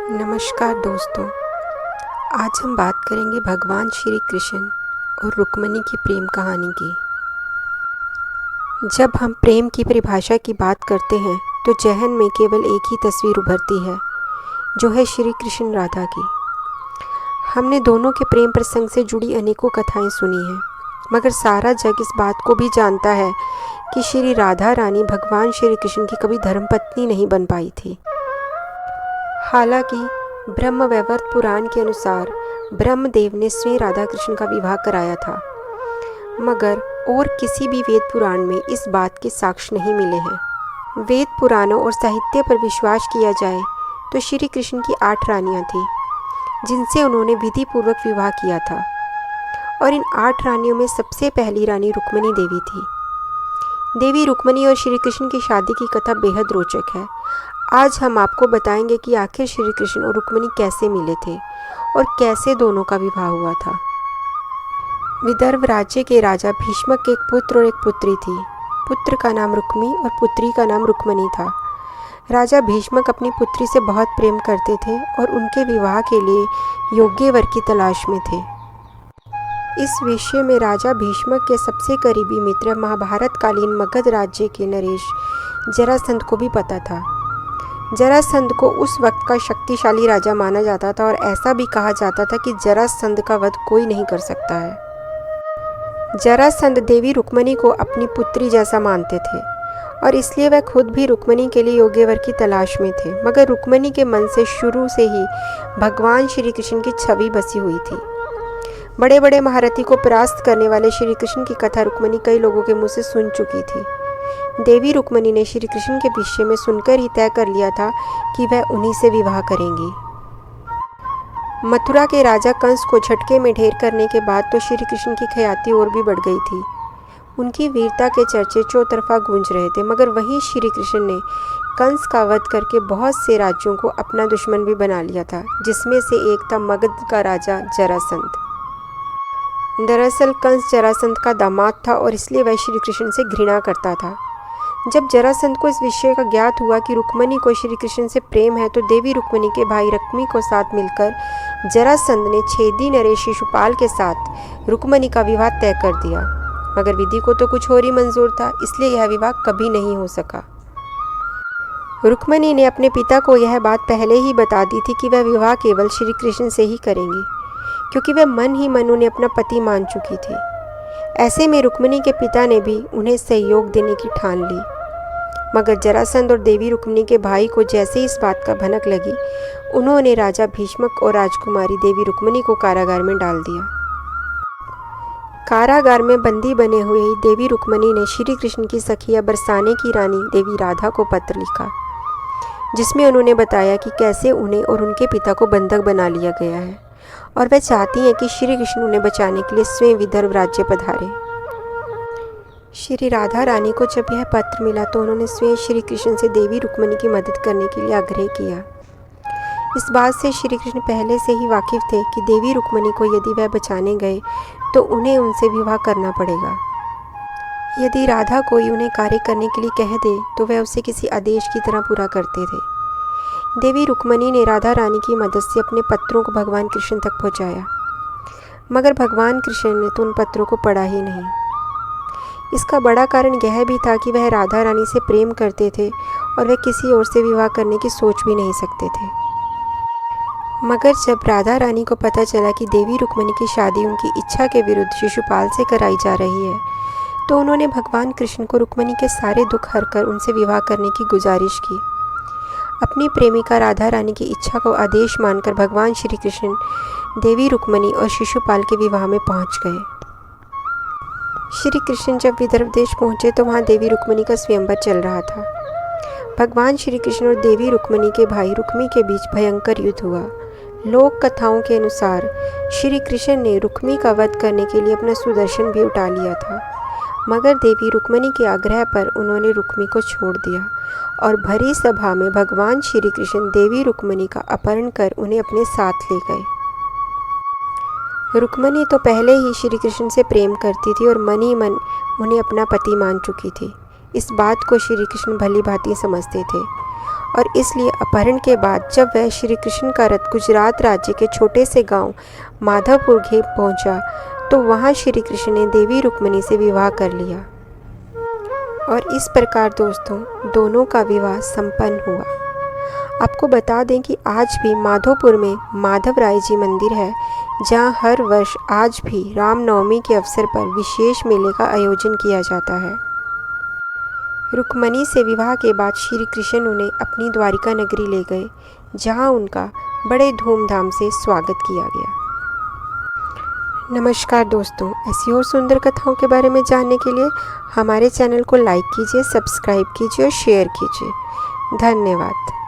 नमस्कार दोस्तों। आज हम बात करेंगे भगवान श्री कृष्ण और रुक्मिणी की प्रेम कहानी की। जब हम प्रेम की परिभाषा की बात करते हैं तो जहन में केवल एक ही तस्वीर उभरती है, जो है श्री कृष्ण राधा की। हमने दोनों के प्रेम प्रसंग से जुड़ी अनेकों कथाएं सुनी हैं, मगर सारा जग इस बात को भी जानता है कि श्री राधा रानी भगवान श्री कृष्ण की कभी धर्मपत्नी नहीं बन पाई थी। हालांकि ब्रह्मवैवर्त पुराण के अनुसार ब्रह्मदेव ने स्वयं राधा कृष्ण का विवाह कराया था, मगर और किसी भी वेद पुराण में इस बात के साक्ष्य नहीं मिले हैं। वेद पुराणों और साहित्य पर विश्वास किया जाए तो श्री कृष्ण की 8 रानियां थीं, जिनसे उन्होंने विधि पूर्वक विवाह किया था, और इन 8 रानियों में सबसे पहली रानी रुक्मिणी देवी थी। देवी रुक्मिणी और श्री कृष्ण की शादी की कथा बेहद रोचक है। आज हम आपको बताएंगे कि आखिर श्री कृष्ण और रुक्मिणी कैसे मिले थे और कैसे दोनों का विवाह हुआ था। विदर्भ राज्य के राजा भीष्मक के एक पुत्र और एक पुत्री थी। पुत्र का नाम रुक्मी और पुत्री का नाम रुक्मिणी था। राजा भीष्मक अपनी पुत्री से बहुत प्रेम करते थे और उनके विवाह के लिए योग्य वर की तलाश में थे। इस विषय में राजा भीष्मक के सबसे करीबी मित्र महाभारत कालीन मगध राज्य के नरेश जरासंध को भी पता था। जरासंध को उस वक्त का शक्तिशाली राजा माना जाता था और ऐसा भी कहा जाता था कि जरासंध का वध कोई नहीं कर सकता है। जरासंध देवी रुक्मिणी को अपनी पुत्री जैसा मानते थे और इसलिए वह खुद भी रुक्मिणी के लिए योग्य वर की तलाश में थे, मगर रुक्मिणी के मन से शुरू से ही भगवान श्री कृष्ण की छवि बसी हुई थी। बड़े बड़े महारथी को परास्त करने वाले श्री कृष्ण की कथा रुक्मिणी कई लोगों के मुंह से सुन चुकी थी। देवी रुक्मिणी ने श्री कृष्ण के विषय में सुनकर ही तय कर लिया था कि वह उन्हीं से विवाह करेंगी। मथुरा के राजा कंस को झटके में ढेर करने के बाद तो श्री कृष्ण की ख्याति और भी बढ़ गई थी। उनकी वीरता के चर्चे चौतरफा गूंज रहे थे, मगर वहीं श्री कृष्ण ने कंस का वध करके बहुत से राज्यों को अपना दुश्मन भी बना लिया था, जिसमें से एक था मगध का राजा जरासंध। दरअसल कंस जरासंध का दामाद था और इसलिए वह श्री कृष्ण से घृणा करता था। जब जरासंध को इस विषय का ज्ञात हुआ कि रुक्मिणी को श्री कृष्ण से प्रेम है, तो देवी रुक्मिणी के भाई रुक्मी को साथ मिलकर जरासंध ने छेदी नरेश शिशुपाल के साथ रुक्मिणी का विवाह तय कर दिया। मगर विधि को तो कुछ और ही मंजूर था, इसलिए यह विवाह कभी नहीं हो सका। रुक्मिणी ने अपने पिता को यह बात पहले ही बता दी थी कि वह विवाह केवल श्री कृष्ण से ही करेंगी, क्योंकि वह मन ही मन उन्हें अपना पति मान चुकी थी। ऐसे में रुक्मिणी के पिता ने भी उन्हें सहयोग देने की ठान ली, मगर जरासंध और देवी रुक्मिणी के भाई को जैसे ही इस बात का भनक लगी, उन्होंने राजा भीष्मक और राजकुमारी देवी रुक्मिणी को कारागार में डाल दिया। कारागार में बंदी बने हुए ही देवी रुक्मिणी ने श्री कृष्ण की सखिया बरसाने की रानी देवी राधा को पत्र लिखा, जिसमें उन्होंने बताया कि कैसे उन्हें और उनके पिता को बंधक बना लिया गया है और वह चाहती हैं कि श्री कृष्ण उन्हें बचाने के लिए स्वयं विदर्भ राज्य पधारे। श्री राधा रानी को जब यह पत्र मिला तो उन्होंने स्वयं श्री कृष्ण से देवी रुक्मिणी की मदद करने के लिए आग्रह किया। इस बात से श्री कृष्ण पहले से ही वाकिफ थे कि देवी रुक्मिणी को यदि वह बचाने गए तो उन्हें उनसे विवाह करना पड़ेगा। यदि राधा कोई उन्हें कार्य करने के लिए कह दे तो वह उसे किसी आदेश की तरह पूरा करते थे। देवी रुक्मिणी ने राधा रानी की मदद से अपने पत्रों को भगवान कृष्ण तक पहुंचाया, मगर भगवान कृष्ण ने तो उन पत्रों को पढ़ा ही नहीं। इसका बड़ा कारण यह भी था कि वह राधा रानी से प्रेम करते थे और वह किसी और से विवाह करने की सोच भी नहीं सकते थे। मगर जब राधा रानी को पता चला कि देवी रुक्मिणी की शादी उनकी इच्छा के विरुद्ध शिशुपाल से कराई जा रही है, तो उन्होंने भगवान कृष्ण को रुक्मिणी के सारे दुख हरकर उनसे विवाह करने की गुजारिश की। अपनी प्रेमिका राधा रानी की इच्छा को आदेश मानकर भगवान श्री कृष्ण देवी रुक्मिणी और शिशुपाल के विवाह में पहुंच गए। श्री कृष्ण जब विदर्भ देश पहुंचे तो वहां देवी रुक्मिणी का स्वयंवर चल रहा था। भगवान श्री कृष्ण और देवी रुक्मिणी के भाई रुक्मी के बीच भयंकर युद्ध हुआ। लोक कथाओं के अनुसार श्री कृष्ण ने रुक्मी का वध करने के लिए अपना सुदर्शन भी उठा लिया था, मगर देवी रुक्मिणी के आग्रह पर उन्होंने रुक्मी को छोड़ दिया और भरी सभा में भगवान श्री कृष्ण देवी रुक्मिणी का अपहरण कर उन्हें अपने साथ ले गए। रुक्मिणी तो पहले ही श्री कृष्ण से प्रेम करती थी और मन ही मन उन्हें अपना पति मान चुकी थी। इस बात को श्री कृष्ण भली भांति समझते थे और इसलिए अपहरण के बाद जब वह श्री कृष्ण का रथ गुजरात राज्य के छोटे से गांव माधवपुर पहुंचा तो वहां श्री कृष्ण ने देवी रुक्मिणी से विवाह कर लिया और इस प्रकार दोस्तों दोनों का विवाह संपन्न हुआ। आपको बता दें कि आज भी माधोपुर में माधव राय जी मंदिर है, जहां हर वर्ष आज भी रामनवमी के अवसर पर विशेष मेले का आयोजन किया जाता है। रुक्मिणी से विवाह के बाद श्री कृष्ण उन्हें अपनी द्वारिका नगरी ले गए, जहां उनका बड़े धूमधाम से स्वागत किया गया। नमस्कार दोस्तों, ऐसी और सुंदर कथाओं के बारे में जानने के लिए हमारे चैनल को लाइक कीजिए, सब्सक्राइब कीजिए और शेयर कीजिए। धन्यवाद।